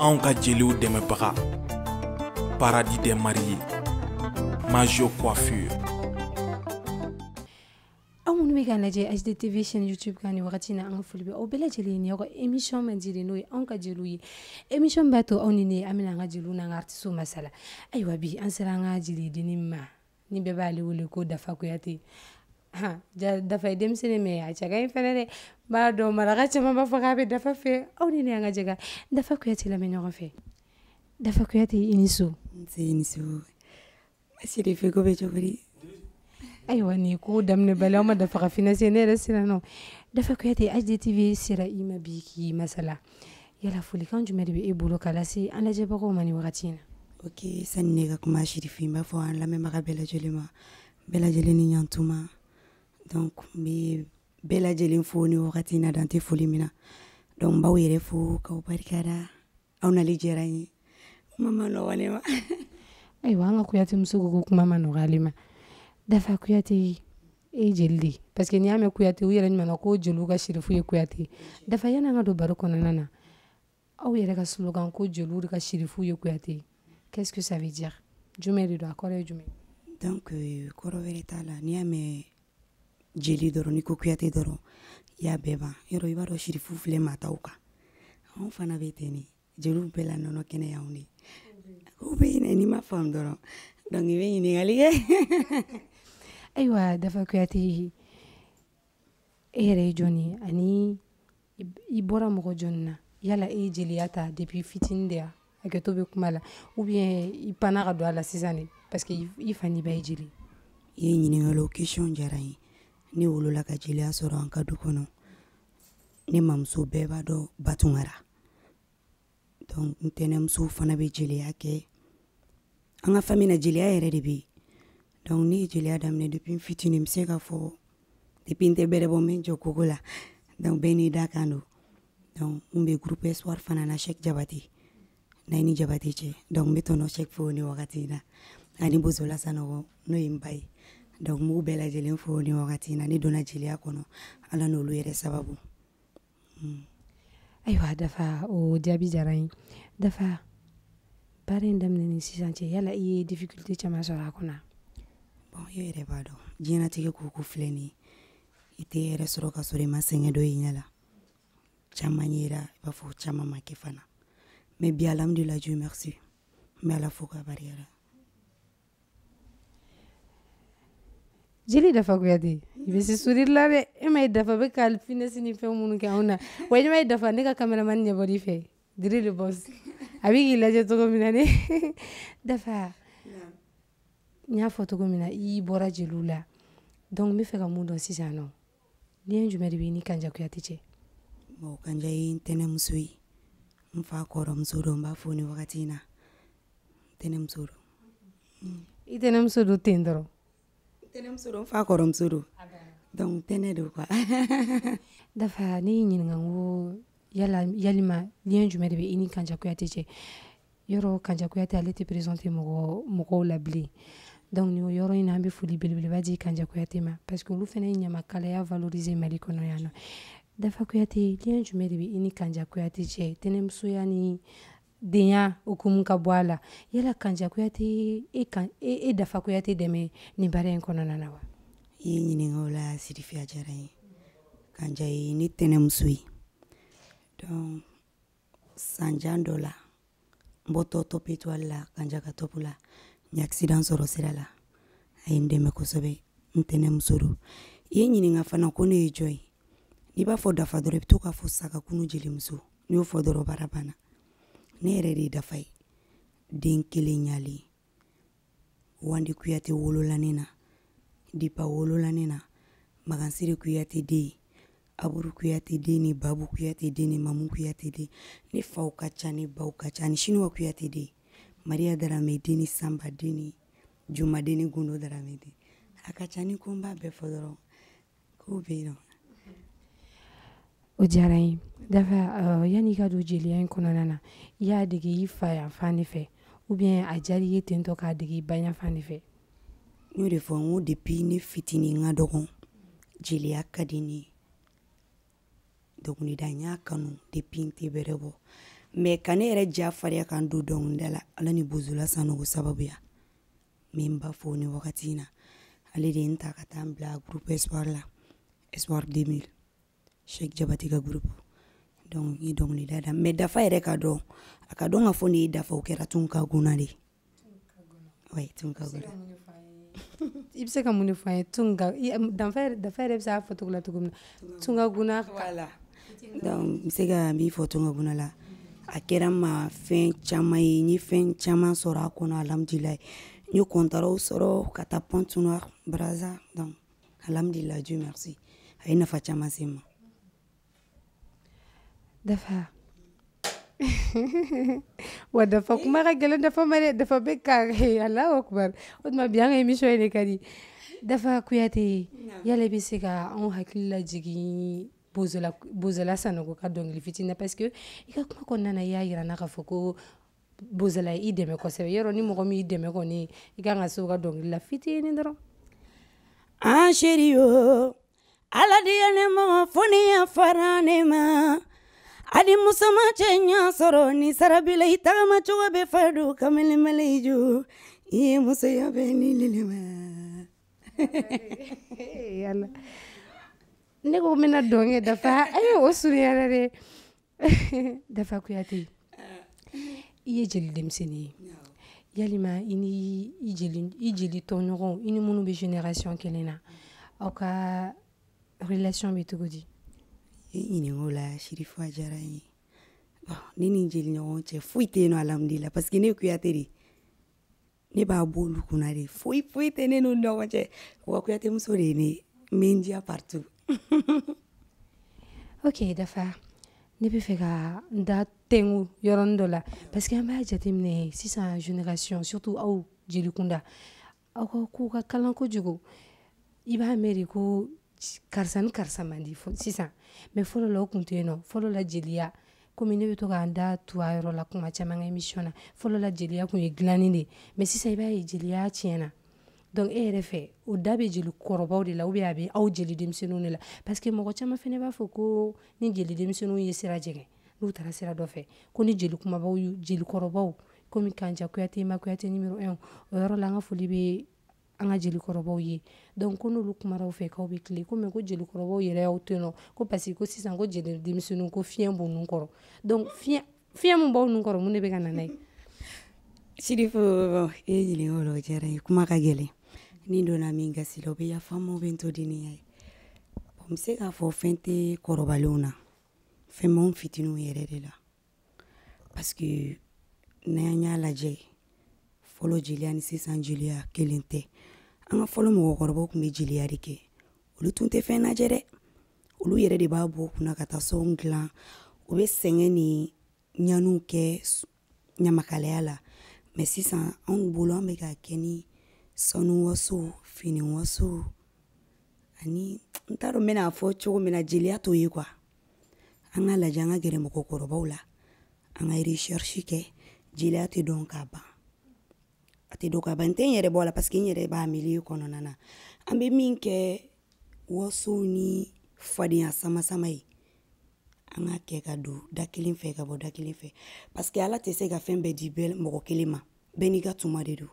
anw ka jeliw dɛmɛbaga paradis des mariés Majo Coiffure. minnu bɛ k'an lajɛ HDTV chaîne YouTube kan nin wagati na an ka foli bɛ aw bɛɛ lajɛlen ni aw ka émission min dira n'o ye anw ka jeliw ye émission b'a to aw ni ne an bɛna an ka jeliw n'an ka artistes masala ayiwa bi an sera an ka jeli denni ma ni bɛɛ b'ale wele ko Dafa Kuyate Dafa ye denmisɛnnin mɛ a cɛ ka ɲi fɛnɛ dɛ b'a dɔn maraka caman b'a fɔ k'a bɛ Dafa fɛ aw ni ne an ka jɛ ka Dafa Kuyate lamɛn ɲɔgɔn fɛ Dafa Kuyate i ni so i ni so Sirife ko bɛ cogo di ayiwa ni ko daminɛ bali aw ma Dafa ka finesse ne yɛrɛ sera nɔ Dafa Kuyate HDTV sera i ma bi k'i masala yala folikan jumɛn de bɛ e bolo k'a lase an lajɛbagaw ma nin wagati in na ok sani ne ka kuma Sirife n b'a fɔ an lamɛnbaga bɛɛ lajɛlen ma bɛɛ lajɛlen ni ɲantuma donc n bɛ bɛɛ lajɛlen fo ni wagati in na dan tɛ foli min na donc n b'aw yɛrɛ fo k'aw barikada aw nali diyara n ye kuma ma nɔgɔ ne ma ayiwa an ka Kuyate muso ko kuma ma nɔgɔ ale ma Dafa Kuyate e ye jeli de parce que n'i y'a mɛn Kuyate u yɛrɛ ɲuman ko jeliw ka sherifu ye Kuyate Dafa yanni an ka don baro kɔnɔna na aw yɛrɛ ka slogan ko jeliw de ka sherifu ye Kuyate qu'est-ce que ça veut dire jumɛn de don a kɔrɔ ye jumɛn donc kɔrɔ wɛrɛ t'a la n'i y'a mɛn jeli dɔrɔn n'i ko Kuyate dɔrɔn i y'a bɛɛ ban yɔrɔ i b'a dɔn sherifu filɛ mataw kan anw fana bɛ ten de jeliw bɛɛ la nɔnɔ kɛnɛ y'anw de o bɛ ɲinɛ n'i ma faamu dɔrɔn donc i bɛ ɲininkali kɛ ayiwa Dafa Kuyate e yɛrɛ ye jɔn ye ani i bɔra mɔgɔ jɔn na yala e ye jeliya ta depuis fitinin de ya hakɛto bɛ kuma la ou bien i panna ka don a la sisan de parce que i fa n'i ba ye jeli i ye ɲininkali o question diyara n ye ne wolola ka jeliya sɔrɔ an ka du kɔnɔ ne mamuso bɛɛ b'a dɔn Batunkara donc ntɛnɛmuso fana bɛ jeliya kɛ an ka famille na jeliya yɛrɛ de bɛ yen donc ne ye jeliya daminɛ depuis n fitinin n bɛ se ka fɔ depuis n tɛ bɛrɛ bɔ n bɛ n jɔ koko la donc bɛɛ n'i da kan don donc n bɛ groupe espoir fana na Cheikh Jabate Nayini Jabate cɛ donc n bɛ tɔnɔ Cheikh fo ni wagati in na ani Bozola Sanogo n'o ye n ba ye donc n b'u bɛɛ lajɛlen fo ni wagati in na ne donna jeliya kɔnɔ ala n'olu yɛrɛ sababu ayiwa Dafa o jaabi diyara n ye Dafa baara in daminɛ ni sisan cɛ yala i ye difficulté caman sɔrɔ a kɔnɔ bon i yɛrɛ b'a dɔn diɲɛnatigɛ koko filɛ nin ye i tɛ yɛrɛ sɔrɔ ka sɔrɔ i ma sɛgɛn dɔ i ɲɛ la caman yera i b'a fɔ caman ma kɛ fana mais bi alhamdulillah Dieu merci n bɛ ala fo ka barikada jeli Dafa Kuyate i bɛ se sourire la dɛ e ma ye Dafa bɛ ka finesse ni fɛn minnu kɛ anw na wa i ma ye Dafa ne ka cameraman ɲɛbɔ i fɛ Diri le boss a bɛ k'i lajɛ cogo min na ne Dafa n y'a fɔ cogo min na i bɔra jeliw la donc n bɛ fɛ ka mun dɔn sisan nɔ lien jumɛn de b'i ni Kanja Kuyate cɛ bon Kanja ye n tɛnɛmuso ye n fa kɔrɔmuso don n b'a fɔ ni wagati in na tɛnɛmuso don i tɛnɛmuso don ten dɔrɔn tɛnɛmuso don n fa kɔrɔmuso don donc tɛnɛ don quoi Dafa ne y'i ɲininka n ko yalima lien jumɛn de bɛ i ni Kanja Kuyate cɛ yɔrɔ Kanja Kuyate ale tɛ présenter mɔgɔw la bilen donc nin yɔrɔ in na an bɛ foli belebeleba di Kanja Kuyate ma parce que olu fana ye ɲamakalaya valoriser Mali kɔnɔ yan nɔ Dafa Kuyate lien jumɛn de bɛ i ni Kanja Kuyate cɛ tɛnɛmusoya ni denya hukumu ka bɔ a la yala Kanja Kuyate e Dafa Kuyate dɛmɛ nin baara in kɔnɔna na wa i ye ɲininka o la Sirife a diyara n ye Kanja ye ne tɛnɛmuso ye donc sanjan dɔ la n bɔtɔ top étoile la Kanja ka top la n ye accident sɔrɔ sira la a ye n dɛmɛ kosɛbɛ n tɛnɛmuso don i ye ɲininka fana ko ne ye jɔn ye n'i b'a fɔ Dafa dɔrɔn i bɛ to k'a fɔ sagakunu jelimuso n'i y'o fɔ dɔrɔn baara banna ne yɛrɛ de ye Dafa ye den kelen ɲalen Wandi Kuyate wolola ne na Dipa wolola ne na Magansiri Kuyate den Aburu Kuyate den ni Babu Kuyate den ni Mamu Kuyate den ne faw ka ca ne baw ka ca ni Chinois Kuyate den Maria Darame den ni Samba den ni Juma den ni Gundo Darame den a ka ca ni ko n b'a bɛɛ fɔ dɔrɔn k'o bɛ yen nɔ o o diyara n ye dafa yanni i ka don jeliya in kɔnɔna na i y'a dege i fa yan fan de fɛ ou bien a diyara i ye ten tɔ k'a dege i ba yan fan de fɛ. n y'o de fɔ n ko depuis ne fitinin n ka dɔgɔn jeliya ka di ne ye dɔnkilida n y'a kanu depuis n tɛ bɛrɛ bɔ mais ka ne yɛrɛ ja fariya kan don dɔnkilida la ala ni Bozola Sanogo sababuya n bɛ n ba fo ni wagati in na ale de ye n ta ka taa n bila groupe espoir la espoir 2000 Cheikh Jabate ka groupe donc n ye dɔnkilida da mais dafa yɛrɛ ka dɔn a ka dɔn ka fɔ ne ye dafa o kɛra Tunkaguna de oui Tunkaguna. I bɛ se ka mun de fɔ an ye dafa yɛrɛ bɛ se a fɔ cogo la cogo min na Tunkaguna voilà donc n bɛ se ka min fɔ Tunkaguna la a kɛra n ma fɛn caman ye n ye fɛn caman sɔrɔ a kɔnɔ alhamdulilayi n ye kɔntaraw sɔrɔ ka taa Pointe Noire Brazza donc alhamdulilayi Dieu merci a ye nafa caman se n ma. dafa wa dafa kuma ka gɛlɛn dafa ma dɛ dafa bɛ ka Allahu Akbar o tuma bi an ka émission in de ka di Dafa Kuyate yala i bɛ se ka anw hakili lajigin Bozola Sanogo ka dɔnkili fitinin na parce que i ka kuma kɔnɔna na i y'a yira n na k'a fɔ ko Bozola i dɛmɛ kosɛbɛ yɔrɔ ni mɔgɔ min y'i dɛmɛ kɔni i kan ka se o ka dɔnkili la fitinin dɔrɔn. An chéri yo ala diya ne ma fo ni ya fara ne ma adi musoma cɛ ɲa sɔrɔ ni sarabila i tagama cogo bɛ fadu kamelemele jo i ye musoya bɛ ni lilima. Yala ne ko mina dɔnkɛ Dafa o surunya yɛrɛ de Dafa Kuyate i ye jeli denmisɛnnin ye yalima i ni i jeli tɔɲɔgɔnw i ni minnu bɛ génération kelen na aw ka relation bɛ cogo di. i ɲininko la Sherifu a diyara n ye ne ni jeli ɲɔgɔn cɛ foyi tɛ yen nɔ alhamdulillah parce que ne ye Kuyate de ne b'a bɔ olu kunna de foyi tɛ ne n'u ɲɔgɔn cɛ wa Kuyate muso de ye ne n bɛ n diya partout. Ok Dafa ne bɛ fɛ ka n da tɛngu yɔrɔnin dɔ la parce que an b'a jateminɛ sisan génération surtout aw jeli kunda aw ka kow ka kalan kojugu i b'a mɛn de ko karisa ni karisa man di sisan mais fɔlɔ la o tun tɛ yen nɔ fɔlɔ la jeliya komi ne bɛ to k'an da tu a yɔrɔ la kuma caman ka émission na fɔlɔ la jeliya tun ye dilanni de mais sisan i b'a ye jeliya tiɲɛna donc e yɛrɛ fɛ o da bɛ jeli kɔrɔbaw de la ou bien a bɛ aw jeli denmisɛnninw de la parce que mɔgɔ caman fana b'a fɔ ko ni jeli denmisɛnninw ye sira jɛgɛ n'u taara sira dɔ fɛ ko ni jeli kumabaw jeli kɔrɔbaw komi Kanja Kuyate Ma Kuyate numéro 1 o yɔrɔ la an ka foli bɛ an ka jeli kɔrɔbaw ye donc ko n'olu kumaraw fɛ k'aw bɛ tile ko mais ko jeli kɔrɔbaw yɛrɛ y'aw to yen nɔ ko parce que ko sisan ko jeli denmisɛnninw ko fiɲɛ b'u nun kɔrɔ donc fiɲɛ min b'aw nun kɔrɔ mun de bɛ ka na n'a ye. Sherifu e ye ɲininko la o diyara n ye kuma ka gɛlɛn ni donna min gasi la o bɛ yafa n ma o bɛ n to deniya ye n bɛ se k'a fɔ fɛn tɛ kɔrɔbalenw na fɛn m'anw fitininw yɛrɛ de la parce que n'an y'a lajɛ fɔlɔ jeliya ni sisan jeliya kelen tɛ an ka fɔlɔ mɔgɔkɔrɔbaw tun bɛ jeliya de kɛ olu tun tɛ fɛn lajɛ dɛ olu yɛrɛ de b'a bɔ kunna ka taa sɔnw dilan u bɛ sɛgɛn ni ɲaniw kɛ ɲamakalaya la mais sisan anw bolo an bɛ k'a kɛ ni sanu waso fini waso ani n t'a dɔn n bɛna fɔ cogo min na jeliya t'o ye quoi an ka lajɛ an ka gɛrɛ mɔgɔkɔrɔbaw la an ka recherche kɛ jeliya tɛ dɔn ka ban a tɛ dɔn ka ban n tɛ n yɛrɛ bɔ la parce que n yɛrɛ b'a milieu kɔnɔna na an bɛ min kɛ wasow ni fadenya sama ye an ka kɛ ka don da kelen fɛ ka bɔ da kelen fɛ parce que ala tɛ se ka fɛn bɛɛ di bɛɛ mɔgɔ kelen ma bɛɛ n'i ka tuma de don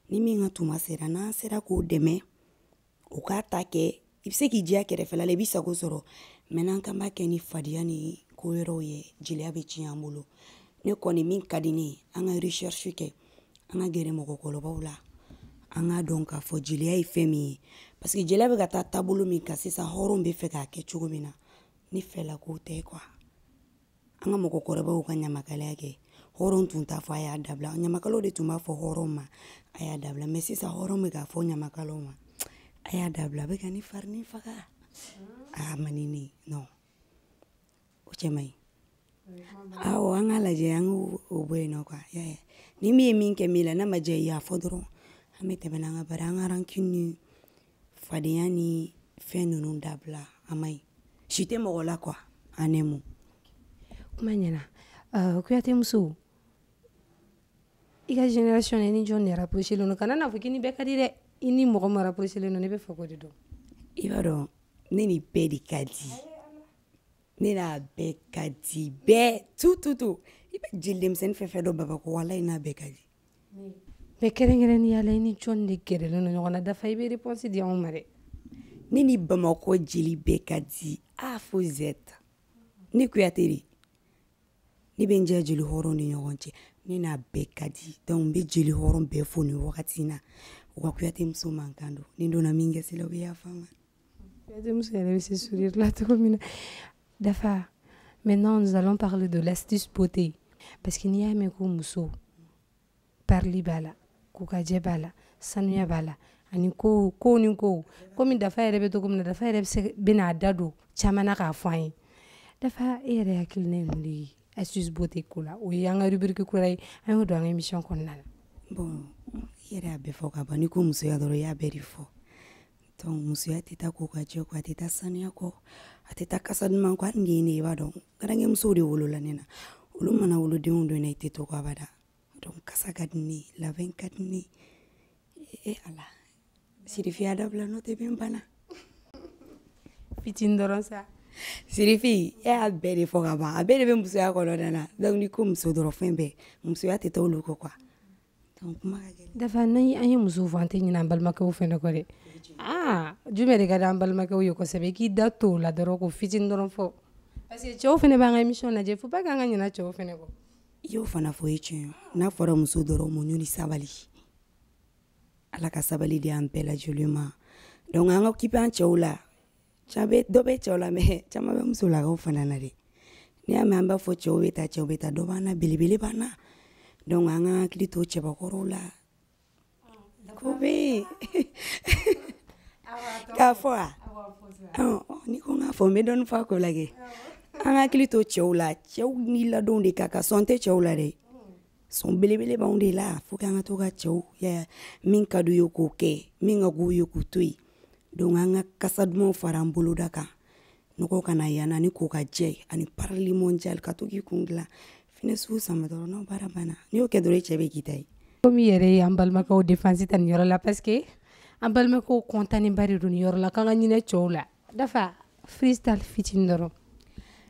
ni min ka tuma sera n'an sera k'o dɛmɛ o k'a ta kɛ i bɛ se k'i diya kɛrɛfɛla la i b'i sago sɔrɔ mais n'an kan b'a kɛ ni fadenya ni ko wɛrɛw ye jeliya bɛ tiɲɛ an bolo ne kɔni min ka di ne ye an ka recherche kɛ an ka gɛrɛ mɔgɔkɔrɔbaw la an k'a dɔn k'a fɔ jeliya ye fɛn min ye parce que jeliya bɛ ka taa taabolo min kan sisan hɔrɔnw bɛ fɛ k'a kɛ cogo min na ne fɛla k'o tɛ quoi an ka mɔgɔkɔrɔbaw ka ɲamakalaya kɛ hɔrɔn tun t'a fɔ a y'a dabila ɲamakalaw de tun b'a fɔ hɔrɔn ma a y'a dabila mais sisan hɔrɔn bɛ k'a fɔ ɲamakalaw ma a y'a dabila a bɛ ka ne fari ni faga a ma ni ne non o cɛ man ɲi awɔ an k'a lajɛ an k'o bɔ yen nɔ quoi ni min ye min kɛ min la n'a ma diya i y'a fɔ dɔrɔn an bɛ tɛmɛ n'an ka bari an ka rancune ni fadenya ni fɛn ninnu dabila a man ɲi si tɛ mɔgɔ la quoi anemu kuma ɲɛna Kuyate muso i ka génération ni jɔn de rapproché len don kana n'a fɔ k'i ni bɛɛ ka di dɛ i ni mɔgɔ ma rapproché len don ne bɛ fɛ k'o de dɔn i b'a dɔn ne ni bɛɛ de ka di ne n'a bɛɛ ka di bɛɛ tu i bɛ jeli denmisɛnnin fɛn fɛn dɔn Babako walahi n'a bɛɛ ka di mais kɛrɛnkɛrɛnnenya la i ni jɔn de gɛrɛlen don ɲɔgɔn na Dafa i bɛ réponse di anw ma dɛ ne ni Bamakɔ jeli bɛɛ ka di A fo Z ne Kuyate de ne bɛ n jɛ jeli hɔrɔn ni ɲɔgɔn cɛ ne n'a bɛɛ ka di donc n bɛ jeli hɔrɔn bɛɛ fo nin wagati in na u ka Kuyate muso mankan don ni donna min gɛsɛ la u bɛ yafa n ma Kuyate muso yɛrɛ bɛ se sourire la cogo min na Dafa maintenant nous allons parler de l'astuce beauté parce que n'i y'a mɛn ko muso parili b'a la kokajɛ b'a la sanuya b'a la ani ko ni ko komi Dafa yɛrɛ bɛ cogo min na Dafa yɛrɛ bɛ n'a da don caman na k'a fɔ an ye Dafa e yɛrɛ hakilina ye mun de ye astuce beauté ko la o ye an ka rubrique kura ye an y'o don an ka émission kɔnɔna na bon i yɛrɛ y'a bɛɛ fɔ ka ban ni ko musoya dɔrɔn i y'a bɛɛ de fɔ donc musoya tɛ taa kokajɛ kɔ a tɛ taa sanuya kɔ a tɛ taa kasa duman kɔ hali ni ne i b'a dɔn garankɛmusow de wolola ne na olu mana wolodenw don na i tɛ to kɔ abada donc kasa ka di ne labɛn ka di ne ala Sirifi y'a dabila n'o tɛ bɛ n bana fitini dɔrɔn sa Sirifi e y'a bɛɛ de fɔ ka ban a bɛɛ de bɛ musoya kɔnɔna na donc ni ko muso dɔrɔn fɛn bɛɛ musoya tɛ taa olu kɔ quoi donc kuma ka gɛlɛn Dafa n'an ye muso fɔ an tɛ ɲinɛ an balimakɛw fɛnɛ kɔ dɛ jumɛn de ka di an balimakɛw ye kosɛbɛ i k'i da to o la dɔrɔn ko fitini dɔrɔn fɔ parce que cɛw fɛnɛ b'an ka émission lajɛ faut pas k'an ka ɲinɛ cɛw fɛnɛ kɔ i y'o fana fɔ ye tiɲɛ n'a fɔra muso dɔrɔn muɲu ni sabali ala ka sabali di an bɛɛ lajɛlen ma donc an ka kipi an cɛw la dɔ bɛ cɛw la mais caman bɛ musolakaw fana na dɛ n'i y'a mɛn an b'a fɔ cɛw bɛ taa dɔ b'an na belebele b'an na donc an ka hakili to cɛbakɔrɔw la ko bɛ yen k'a fɔ ni ko n k'a fɔ n bɛ dɔɔnin fɔ a ko la kɛ an hakili to cɛw la cɛw ni ladonw de ka sɔn tɛ cɛw la dɛ sɔn belebele b'anw de la fo k'an ka to ka cɛw min ka d'u ye k'o kɛ min ka g'u ye k'u to yen donc an ka kasa dumanw fara an boloda kan nɔgɔ kana yana ni ko ka jɛ ani parili mondial ka to k'i kun dilan fini sugu sama dɔrɔn n'o baara banna n'i y'o kɛ dɔrɔn i cɛ bɛ k'i ta ye komi yɛrɛ ye an balimakɛw défense ta nin yɔrɔ la parce que an balimakɛw kɔntanenba de don nin yɔrɔ la k'an ka ɲinɛ cɛw la Dafa freestyle fitini dɔrɔn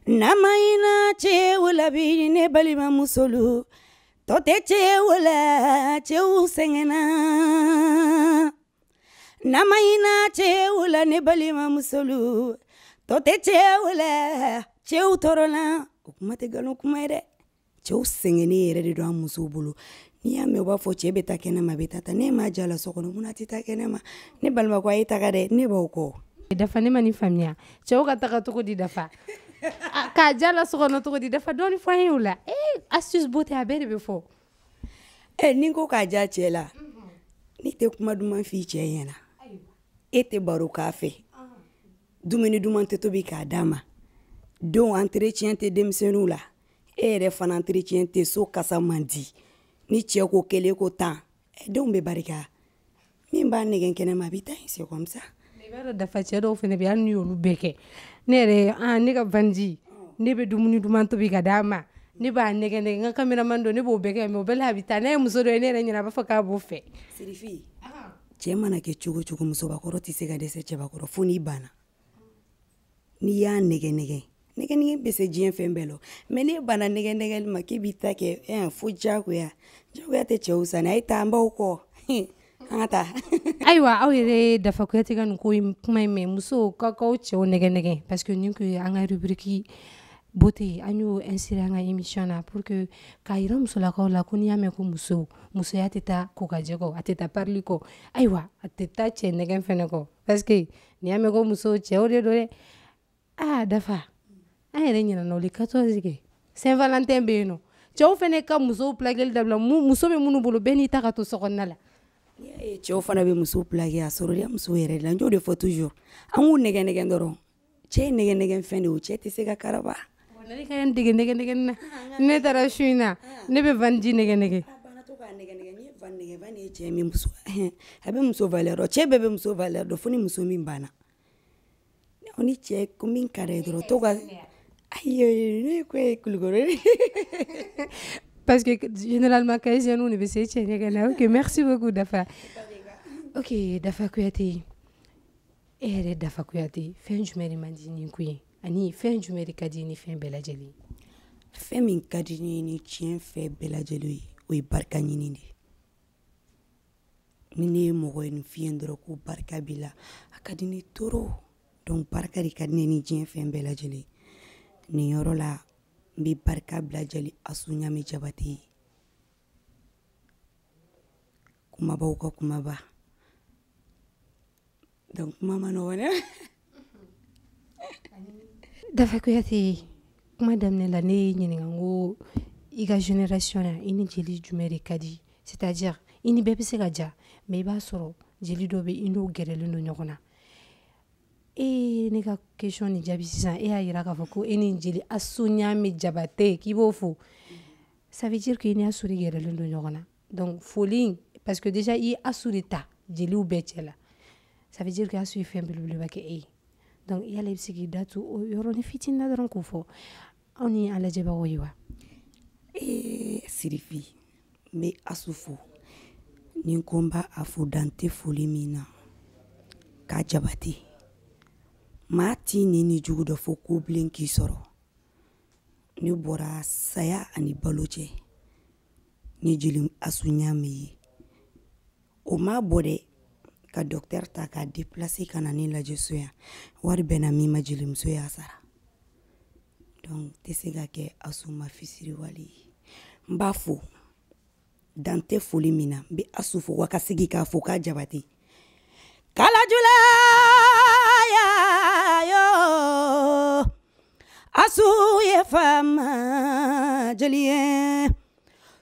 Namayina cɛw la bi ne balimamusolu tɔ tɛ cɛw la cɛw sɛgɛnna Namayina cɛw la ne balimamusolu tɔ tɛ cɛw la cɛw tɔɔrɔla o kuma tɛ nkalon kuma ye dɛ cɛw sɛgɛnnen yɛrɛ de don an musow bolo n'i y'a mɛn u b'a fɔ cɛ bɛ taa kɛnɛma a bɛ taa ne m'a ja la so kɔnɔ mun na tɛ taa kɛnɛma ne balimako a ye taga dɛ ne b'aw kɔ Dafa ne ma nin faamuya cɛw ka taga cogo di Dafa k'a jala so kɔnɔ cogo di Dafa dɔɔni fɔ an ye o la astuce beauté a bɛɛ de bɛ fɔ ni ko k'a ja cɛ la n'i tɛ kuma duman f'i cɛ ɲɛna e tɛ baro k'a fɛ dumuni duman tɛ tobi k'a d'a ma denw entretien tɛ denmisɛnninw la e yɛrɛ fana entretien tɛ so kasa man di ni cɛ ko kelen ko 10 denw bɛ barika min b'a nɛgɛn kɛnɛma a bɛ taa yen c'est comme ça i b'a dɔn Dafa cɛ dɔw fɛnɛ bɛ yen hali n'i y'olu bɛɛ kɛ ne yɛrɛ ne ka vanji ne bɛ dumuni duman tobi ka d'a ma ne b'a nɛgɛn n ka cameraman don ne b'o bɛɛ kɛ mais o bɛɛ la a bɛ taa ne ye muso dɔ ye ne yɛrɛ ɲɛna a b'a fɔ k'a b'o fɛ Sirifi cɛ mana kɛ cogo cogo musobakɔrɔ tɛ se ka dɛsɛ cɛbakɔrɔ fo n'i banna n'i y'a nɛgɛn bɛ se diɲɛ fɛn bɛɛ la mais n'e banna nɛgɛnɛgɛli ma k'i b'i ta kɛ fo jagoya tɛ cɛw sanni a ye taa an b'aw kɔ an ka taa ayiwa aw yɛrɛ Dafa Kuyate ka nin ko in kuma in mɛn musow k'aw cɛw nɛgɛn parce que nin kun ye an ka rubrique beauté an y'o insérer an ka émission na pour que k'a yira musolakaw la ko n'i y'a mɛn ko musoya tɛ taa kokajɛ kɔ a tɛ taa parili kɔ ayiwa a tɛ taa cɛ nɛgɛn fɛnɛ kɔ parce que n'i y'a mɛn ko muso cɛw de don dɛ Dafa an yɛrɛ ɲinɛna o le 14 kɛ Saint Valentin bɛ yen nɔ cɛw fɛnɛ ka musow plaquer dabila muso bɛ minnu bolo bɛɛ n'i ta ka to so kɔnɔna la cɛw fana bɛ musow plaquer a sɔrɔla musow yɛrɛ de la n y'o de fɔ toujours an k'u nɛgɛn dɔrɔn cɛ ye nɛgɛn fɛn de o cɛ tɛ se ka karaba ne ka yan dege nɛgɛn na ne taara su in na ne bɛ vanji nɛgɛn n'i ye van nɛgɛn van ye cɛ min muso a bɛ muso valeur dɔn cɛ bɛɛ bɛ muso valeur dɔn fo ni muso min banna ni cɛ ko min ka d'a ye dɔrɔn to ka ayo ne ko kulgoro parce que généralement kaysien nous ne be se chenye gana. OK, merci beaucoup Dafa. OK, Dafa Kouyaté. Dafa Kouyaté, fen jumeri mandini kuyi. Ani fen jumeri kadi ni fen belajeli. Fen min kadi ni cien fe belajeli o barka nyini ni. Nini mogo ni fiendro ko barka bila akadi ni toro. Donc barka di kadi ni cien fen belajeli. Ni yoro la mbi barka belajeli asunya mi jabati. Kumaba uka kumaba. Donc mama no wana. Dafa Kouyaté, madame la ne nyini ngo iga génération na ini jeli jumeri kadi. C'est-à-dire ini bebe se gaja mais ba soro jeli dobe ino gerelu no nyokona. Ne ka question ni jabi sisan a yira ka fɔ ko ini jeli asunya mi jabate ki bo fo. Ça veut dire que ini asuri gerelu no nyokona. Donc folie parce que déjà i asuri ta jeli ou betela. Ça veut dire que asuri fait bleu ba ke donc il y a les psychiatres datu yoroni fitina dron ko fo oni ala jeba woywa sirifi me asufo ni komba afu dante foli mina ka jabati mati ni jugu do fo ko blinki soro ni bora saya ani baloje ni jilim asunya mi o ma bode ka docteur ta ka déplacer kana ni la jesuya wari bena mi majilim soya sara donc tesega ke asuma fisiri wali mbafo dante foli mina bi asufo wakasigi ka fo ka jabati kala jula ya yo asu ye fama jelie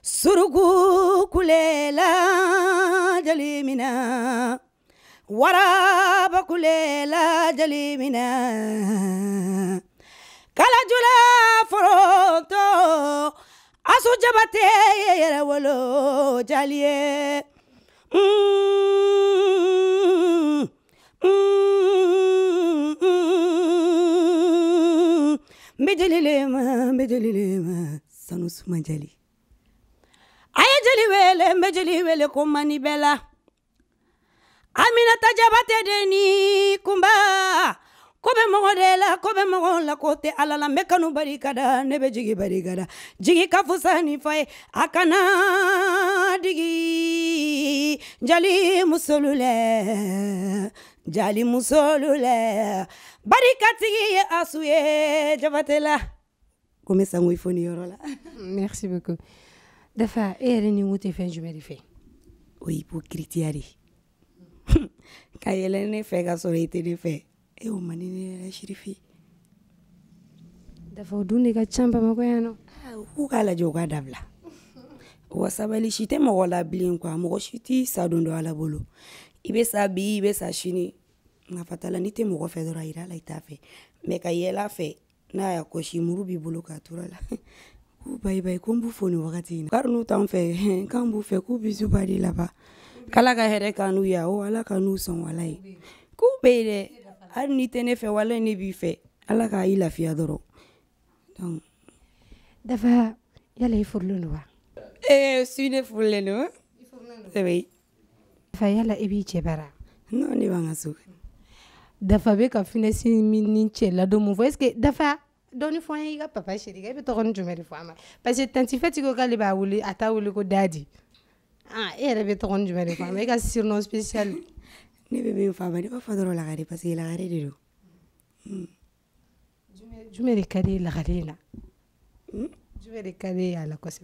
surugu kulela jelimina waraba kulela jalimina kala jula foroto asu jabate yere wolo jalie mbejililema sanu suma jali aye jali wele ko mani bela Aminata jabate deni kumba kobe mogo la kote alala mekanu barikada nebe jigi barikada jigi kafusani fay akana digi jali musolule barikati asuye jabatela comme ça ngui foni yorola. Merci beaucoup. Dafa ni ngote fin jumeri fe oui pour critiari kayele ne fe ga sorite ne fe o manini la shirifi dafa dunde ka chamba makoyano u kala joga dabla wasabali shite mo wala blin kwa mo shiti sadondo ala bolo ibe sabi ibe sashini na fatala nite mo fe dora ira la itafe me kayela fe na ya koshi murubi bolo ka turala ku bye kumbu foni wakati na karnu tamfe kambu fe ku bisu bari laba kala ka here kanu ya o ala kanu son walai ku beire ar ni tene fe wala ni bi fe ala ka ila fi adoro donc dafa yala ifurlunu wa sune fuleno oui dafa yala ibi chebara non ni banga su dafa be ka finesi min chela do mo est-ce que dafa doni fo yi ga papa chéri ga be to kon jumeri fo ama parce que tanti fati ko kali ba wuli ata wuli ko dadi era be to kon jumeri fo ama ga surnom spécial ne bebe fama ni ba fadoro la gari parce que la gari de do jumeri kadi la gari na jumeri kadi ya la kosi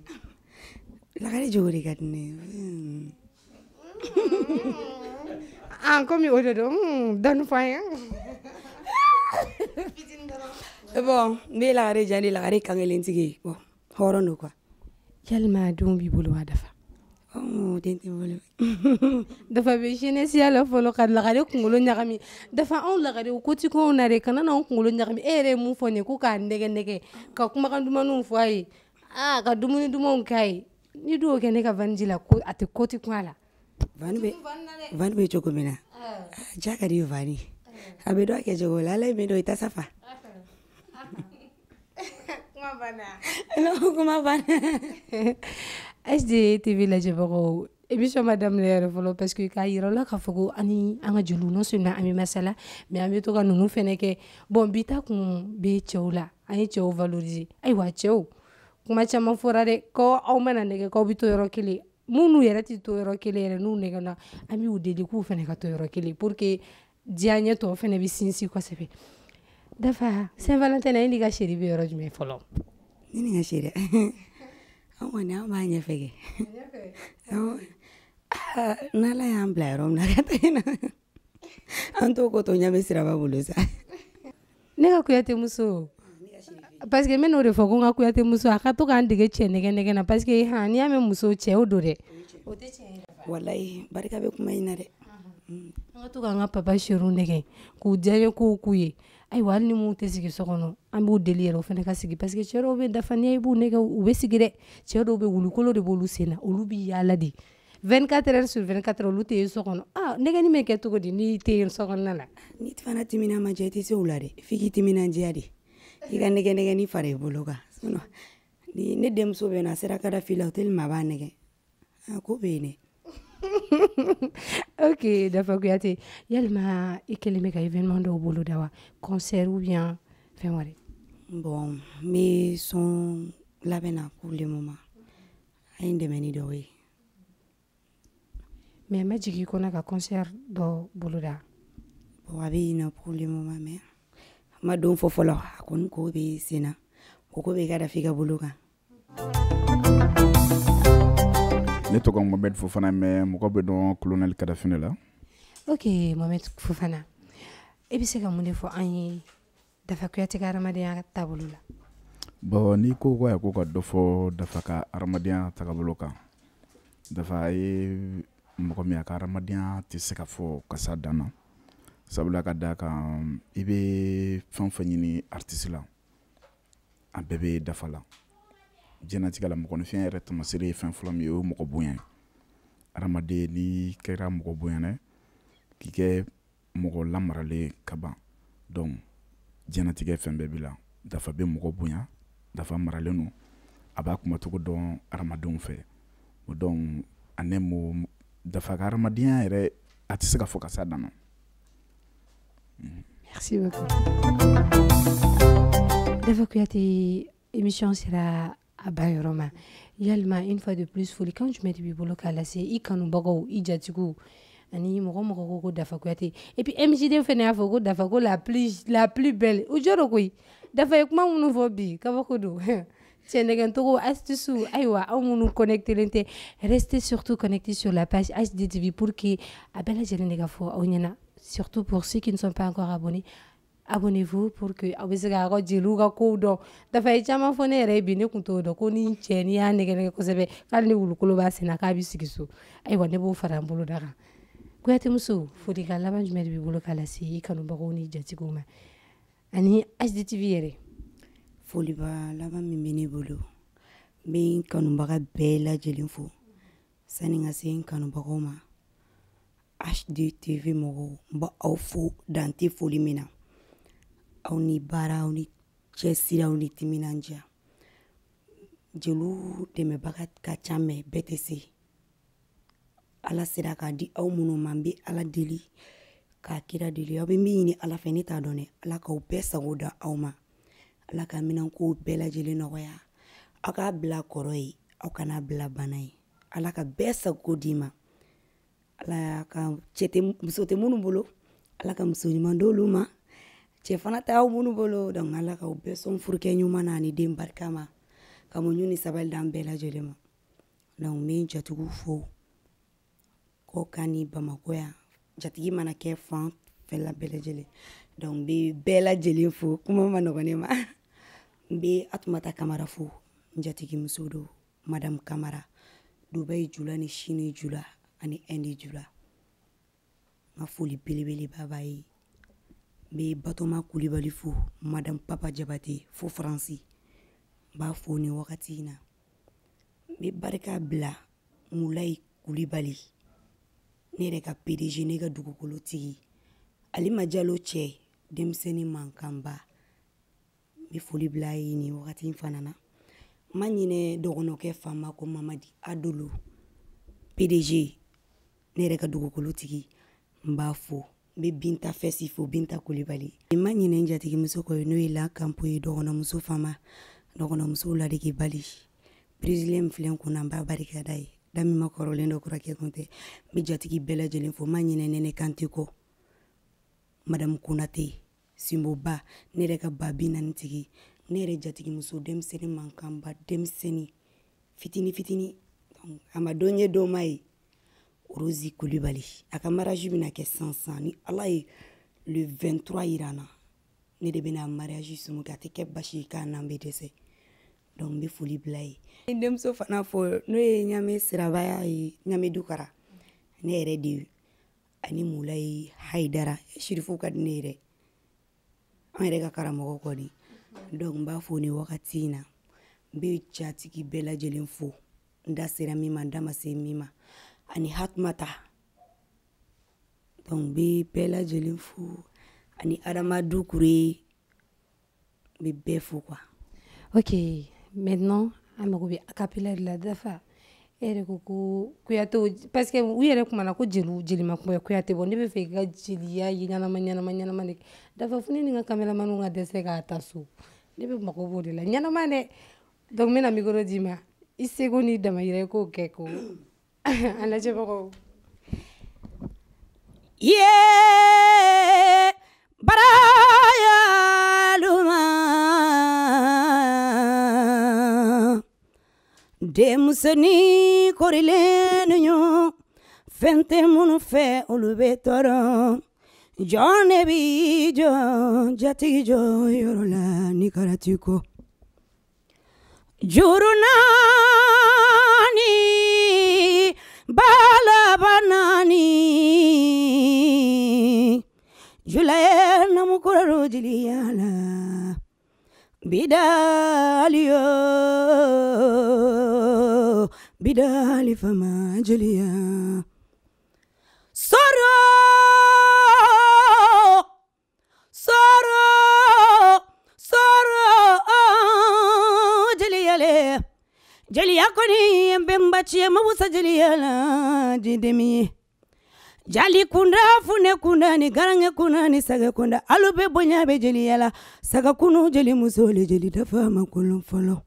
la gari jogori kadne comme au do don fay bon mais la gari jani la gari kangelen tigi bon horono quoi yalma dum bi bulu wa dafa tente bolo dafa be jeunesse yala folo kad la gari kungolo nyagami dafa on la gari ko ti ko na re kana na on kungolo nyagami ere mu fone ku ka ndege ka kuma kan duma nu fay ka dumuni dumon kai ni do ke ne ka vanjila ko ate ko ti kwala vanbe chokomina jakari vani abedo ake jogola la me do itasafa Non, comment va? SD TV lajɛbagaw émission ma daminɛ yɛrɛ fɔlɔ parce que k'a yira la k'a fɔ ko ani an ka jeliw non seulement an bɛ masala mais an bɛ to ka ninnu fɛnɛ kɛ bon bi ta kun bɛ cɛw la an ye cɛw valoriser ayiwa cɛw kuma caman fɔra dɛ ko aw mana nɛgɛ k'aw bɛ to yɔrɔ kelen minnu yɛrɛ tɛ to yɔrɔ kelen yɛrɛ n'u nɛgɛna an b'u deli k'u fɛnɛ ka to yɔrɔ kelen pour que diyaɲɛ tɔw fɛnɛ bɛ sinsin kosɛbɛ Dafa Saint-Valentin na i ni ka chérie bɛ yɔrɔ jumɛn fɔlɔ Ne ni ka chérie an kɔni an b'a ɲɛfɛ kɛ n'Ala y'an bila yɔrɔ min na ka taa yen nɔ an t'o ko to ɲamɛ siraba bolo sa ne ka kuyate muso parce que n bɛn'o de fɔ ko n ka kuyate muso a ka to k'an dege cɛ nɛgɛ na parce que n'i y'a mɛn muso cɛw don dɛ o tɛ tiɲɛ ye wallahi barika bɛ kuma in na dɛ an ka to k'an ka papa chériw nɛgɛ k'u diyaɲɛ kow k'u ye ayiwa hali ni mun tɛ sigi so kɔnɔ an b'u deli yɛrɛ o fɛnɛ ka sigi parce que cɛ dɔw bɛ dafa n'i y'i b'u nɛgɛ u bɛ sigi dɛ cɛ dɔw bɛ wulukolo de b'olu sen na olu bɛ yaala de 24 heures sur 24 olu tɛ yen so kɔnɔ nɛgɛni bɛ kɛ cogo di n'i tɛ yen so kɔnɔna na ni fana timina ma diya i tɛ se o la dɛ f'i k'i timinandiya de i ka nɛgɛnɛgɛni fara i bolo kan ni ne denmuso bɛ na a sera ka da fila o teli ma b'a nɛgɛ ko bɛ yen dɛ ok Dafa Kuyate yalima i kelen bɛ ka événement dɔw bolo da wa concert ou bien fɛn wɛrɛ bon n bɛ son labɛn na pour le moment a ye n dɛmɛ ni dɔw ye mais ma jigin i kɔnɔ ka concert dɔ bolo da bon a bɛ yen nɔ pour le moment mais ma don fɔ fɔlɔ a kɔni ko bɛ sen na o ko bɛ ka da f'i ka bolo kan ne tɔgɔ Mohamed Fofana mais mɔgɔ bɛ dɔn colonel Kadafine la ok Mohamed Fofana e bɛ se ka mun de fɔ an ye Dafa Kuyate ka hadamadenya taabolo la bon n'i ko ko ka dɔ fɔ Dafa ka hadamadenya taabolo kan Dafa ye mɔgɔ min a ka hadamadenya tɛ se ka fɔ ka s'a dan na sabula ka d'a kan i bɛ fɛn o fɛn ɲini artiste la a bɛɛ bɛ Dafa la diɲɛlatigɛ la mɔgɔninfin yɛrɛ tamasire ye fɛn fɔlɔ min ye o ye mɔgɔ bonya ye adamaden n'i kɛra mɔgɔ bonyana k'i kɛ mɔgɔ lamaralen ka ban donc diɲɛlatigɛ fɛn bɛɛ b'i la Dafa bɛ mɔgɔ bonya Dafa maralen don a b'a kumacogo dɔn adamadenw fɛ donc a n'aime Dafa ka hadamadenya yɛrɛ a tɛ se ka fɔ ka s'a dan na merci beaucoup Dafa Kuyate émission sera a ba yɔrɔ ma yalima une fois de plus folikan jumɛn de b'i bolo k'a lase i kanubagaw i jatigiw ani mɔgɔ ko ko Dafa Kuyate et puis MJD fɛnɛ y'a fɔ ko Dafa ko la plus belle o jɔrɔ koyi Dafa ye kuma minnu fɔ bi kabako don cɛnɛgɛntogo astuce ayiwa aw minnu connectelen tɛ restez surtout connectés sur la page HDTV pour que a bɛɛ lajɛlen de ka fɔ aw ɲɛna surtout pour ceux qui ne sont pas encore abonnés abonnez-vous pour que aw bɛ se k'a ka jeliw ka kow dɔn Dafa ye caman fɔ ne yɛrɛ ye bi ne tun t'o dɔn ko ni cɛ n'i y'a nɛgɛ kosɛbɛ k'ale ni wulukolo b'a sen na k'a bɛ sigi so ayiwa ne b'o fara n bolo da kan Kuyate muso folikan laban jumɛn de b'i bolo k'a lase i kanubagaw ni jatigiw ma ani HDTV yɛrɛ foliba laban min bɛ ne bolo n bɛ n kanubaga bɛɛ lajɛlen fo sani ka se n kanubagaw ma HDTV mɔgɔw n bɛ aw fo dan tɛ foli min na aw ni baara aw ni cɛsiri aw ni timinandiya jeliw dɛmɛbaga ka ca mɛ bɛɛ tɛ se Ala sera k'a di aw minnu ma n bɛ Ala deli k'a kira deli aw bɛ min ɲini Ala fɛ ne t'a dɔn dɛ Ala k'aw bɛɛ sago da aw ma Ala ka minɛnkow bɛɛ lajɛlen nɔgɔya aw k'a bila kɔrɔ ye aw kana bila bana ye Ala ka bɛɛ sago d'i ma Ala ka muso tɛ minnu bolo Ala ka muso ɲuman d'olu ma cɛ fana tɛ aw minnu bolo donc Ala k'aw bɛɛ sɔn furukɛ ɲuman na ani den barika ma ka muɲu ni sabali d'an bɛɛ lajɛlen ma donc n bɛ n jatigiw fo Kɔkan ni Bamakɔ yan jatigi mana kɛ fan fɛn la bɛɛ lajɛlen donc n bɛ bɛɛ lajɛlen fo kuma ma nɔgɔn ne ma n bɛ Atumata Kamara fo n jatigi muso don Madame Kamara Dubaï Jula ni Chine Jula ani Inde Jula n ka foli belebeleba b'a ye n bɛ Batoma Kulibali fo Madame Papa Jabate fo Faransi n b'a fo ni wagati in na n bɛ barika bila Mulayi Kulibali ne yɛrɛ ka PDG ne ka dugukolotigi Alima Jalo cɛ denmisɛnnin mankanba n mi foli bila ye ni wagati in fana na ma ɲinɛ dɔgɔnɔkɛ fama ko Mamadi Adolo PDG ne yɛrɛ ka dugukolotigi n b'a fo n bɛ Binta Fɛsi fo Binta Kulibali ma ɲinɛ n jatigimuso kɔ n'o ye La Kampo ye dɔgɔnɔmuso fama dɔgɔnɔmuso ladege bali président filɛ n kunna n b'a barika da ye da min ma kɔrɔlen dɔ kɔrɔkɛ kun tɛ n bɛ jatigi bɛɛ lajɛlen fo ma ɲinɛ Nɛnɛ Kante kɔ Madame Konate Simboba ne yɛrɛ ka ba Binani tigi ne yɛrɛ jatigimuso denmisɛnnin mankanba denmisɛnnin fitini a ma dɔn ye dɔ ma ye Rosi Kulibali a ka mariage bɛna kɛ sansan ni Ala ye le 23 yira na ne de bɛna mariage sumu kɛ a tɛ kɛ basi ye k'a n'an bɛ dɛsɛ donc n bɛ foli bila ye denmuso fana fɔ n'o ye Ɲame Sirabaya ye Ɲame Dukara ne yɛrɛ de ani Mulayi Hayidara Sherifu ka di ne yɛrɛ an yɛrɛ ka karamɔgɔ kɔ di donc n b'a fo ni wagati in na n bɛ jatigi bɛɛ lajɛlen fo n da sera min ma n da ma se min ma ani Hatumata donc n bɛ bɛɛ lajɛlen fo ani Adama Dukure n bɛ bɛɛ fo quoi. Ok, maintenant an mago bɛ acapella de la Dafa e yɛrɛ ko Kuyate parce que u yɛrɛ kumana ko jeli ma kuma Kuyate bɔ ne bɛ fɛ i ka jeliya ye ɲanama de Dafa fo ne ni n ka cameraman ka dɛsɛ k'a ta so ne bɛ mago b'o de la ɲanama dɛ donc n bɛna micro d'i ma i seko n'i damayira i k'o kɛ ko an lajɛbagaw ye baraya luma denmusoni korilen ɲɔ fɛn tɛ minnu fɛ olu bɛ tɔɔrɔ jɔn ne bi jɔ jatigi jɔ yɔrɔ la ni karati ko juru naani balaba naani julaye namukɔrɔ jiliya la bidali fama jeliya soro jeliyale jeliya koni mbembachi mabusa jeliyala jidemi jali kunda fune kunda ni garange kunda ni saga kunda alube bonya be jeliyala saga kunu jeli musole jeli Dafa makulum folo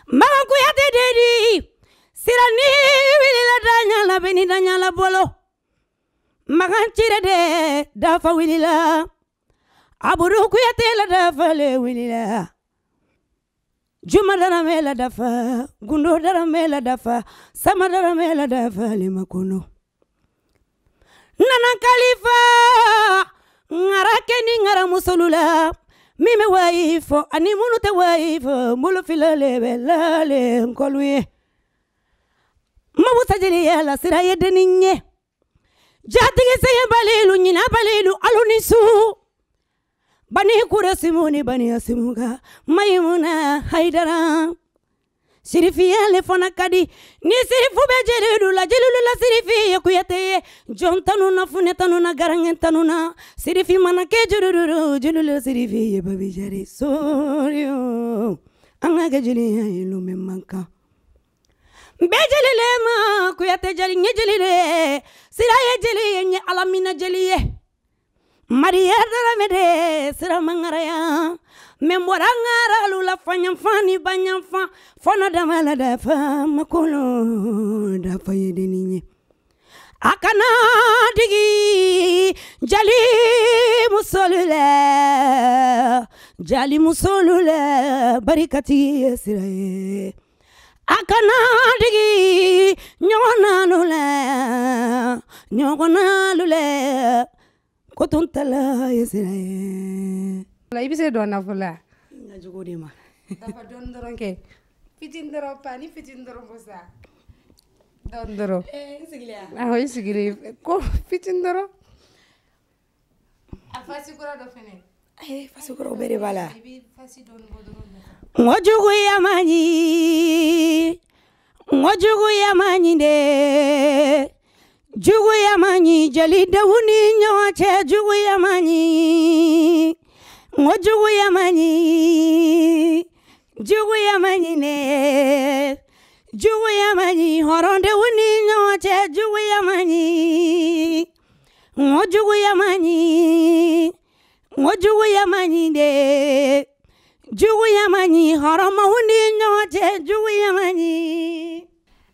Maman Kuyate dedi sirani wili la danyala beni danyala bolo magan chire de Dafa wili la aburu Kuyate la Dafa le wili la Juma dara me la Dafa gundo dara me la Dafa sama dara me la Dafa le makono Nana Khalifa ngara keni ngara musolula mime waifo ani munu te waifo mulu filale belale nkolwe mabusa jeliya la sira yedeninye jatigi seye balilu nyina balilu alunisu bani kure simuni bani asimuga Maimuna Haidara Sirifiya le fana kadi ni sirifu be jelilu la sirifi Kuyate jon tanuna fune tanuna garangen tanuna sirifi mana ke jelilu la sirifi babi jari sorio anga ke jeli lu memanka be jelile ma Kuyate jali nye jelile siraye jeli nye alamina jeliye Maria daramede sira mangaraya memborangara lula fanyamfani banyamfa fona damala Dafa makolo Dafa yedeninye akana digi jali musolule barikati siraye akana digi nyona lule kotuntala yesiraye la i bɛ se dɔn na fɔlɔ nga jogo de ma Dafa dɔn dɔrɔn kɛ fitini dɔrɔn pa ni fitini dɔrɔn ko sa dɔn dɔrɔn n sigilen awɔ i sigilen ko fitini dɔrɔn a fasi kura dɔ fɛnɛ fasikɔrɔ bɛɛ de b'a la i bɛ fasi dɔɔni bɔ dɔrɔn ngo juguya manyi de juguya manyi jeli dawuni ɲɔgɔn cɛ juguya manyi Mojugu yamani ne jugu yamani horonde wuni nyote jugu yamani mojugu yamani de jugu yamani horoma wuni nyote jugu yamani.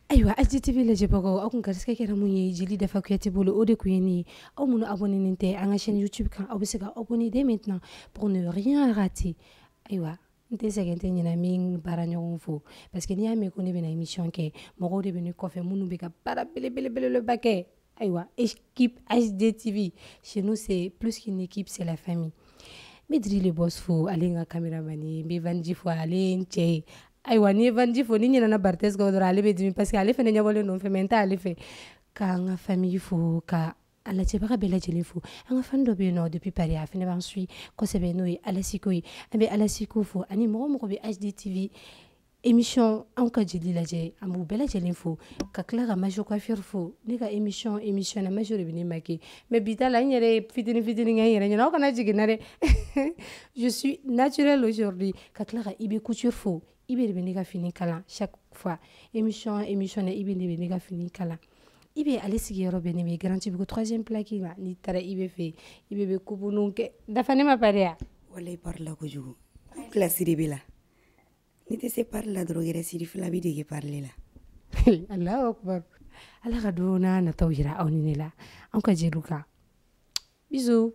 Aywa HDTV la jebako aw kun karska kera mun ye jili dafa kuyati bolo ode kuyeni aw mun abonné ninte à la chaîne YouTube kan aw se ka abonné dès maintenant pour ne rien rater. Aywa nte segente nyina min bara ɲɔgɔn fo parce que ni y'a mɛn ko ne bɛna émission kɛ mɔgɔw de bɛ ne kɔfɛ minnu bɛ ka baara belebeleba kɛ. Aywa équipe HDTV chez nous c'est plus qu'une équipe, c'est la famille. Medri le boss fo ale nga caméraman be vanji fo ale nche. Aywa ni vanji fo ni ɲinana Barthez ka dɔrɔn ale bɛ dimi parce que ale fɛnɛ ɲɛbɔlen don fɛ mais n t'a ale fɛ ka n ka famille fo ka a lajɛbaga bɛɛ lajɛlen fo. An ka fan dɔ bɛ yen nɔ depuis Paris a fɛnɛ b'an suit kosɛbɛ n'o ye Alasiko ye. An bɛ Alasiko fo ani mɔgɔ mɔgɔ bɛ HDTV émission an ka jeli lajɛ an b'u bɛɛ lajɛlen fo ka tila ka Major Coiffure fo ne ka émission na Major de bɛ ne maquiller mais bi ta la n yɛrɛ fitini kɛ n yɛrɛ ɲɛna aw kana jigin na dɛ. Je suis naturelle aujourd'hui ka tila ka Ibe Couture fo. Ibe de bɛ ne ka fini kalan chaque fois émission na Ibe de bɛ ne ka fini kalan. Ibe ale sigiyɔrɔ bɛ ne bɛ Grand Tibugu 3e plaque ma ni taara Ibe fɛ Ibe bɛ kubunu kɛ dafa ne ma pare ya. Walayi parle la kojugu classe de bɛ la ni tɛ se parle la dɔrɔn yɛrɛ siri fila bɛ dege parle la. Allahu akbar. Ala ka don n'a nataw yira aw ni ne la an ka jeliw kan bisous.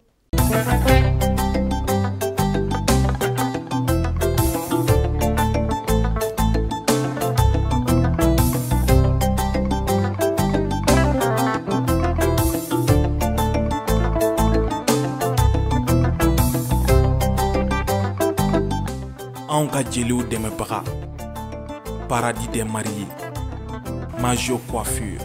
Anw ka jeliw dɛmɛbaga Paradis des mariés Major Coiffure